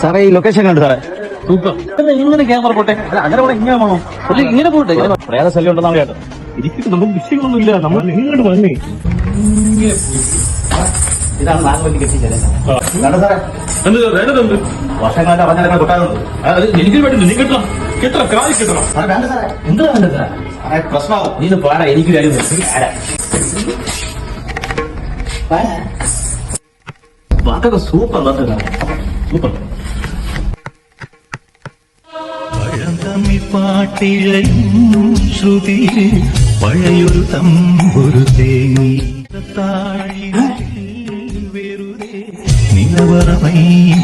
സാറേ ഈ ലൊക്കേഷൻ കണ്ടു സാറേ. സൂപ്പർ. ഇങ്ങനെ ക്യാമറ പോട്ടെ. അല്ല അങ്ങനെ പോണെ ഇങ്ങനെ പോണോ? ഇങ്ങനെ പോട്ടെ. പ്രേത ശല്യം ഉണ്ടെന്നാണ് കേട്ടോ. ഇരിക്കും, നമുക്ക് വിഷയങ്ങളൊന്നും ഇല്ല. നമ്മൾ ഇങ്ങോട്ട് വന്നേ. ഇതാണ് നാഗവല്ലി കെട്ടിച്ചത്. കണ്ടോ സാറേ? എന്ത് വേണ്ടതുണ്ട്? വർഷങ്ങളായിട്ട് പറഞ്ഞ കൊട്ടാരുണ്ട്. എനിക്ക് വേണ്ടി നീ കെട്ടണം, കെട്ടണം, കാലി കെട്ടണം. സാറേ വേണ്ട സാറേ. എന്ത് വേണ്ട സാറേ? സാറേ പ്രശ്നമാവും. നീ പാടാ, എനിക്ക് കാര്യം വാക്കൊക്കെ സൂപ്പർ സൂപ്പർ. പാട്ടിഴയും ശ്രുതി പഴയൊരു തമ്പൊരു തേങ്ങി വെറുതെ നിലവറമൈനമയങ്ങി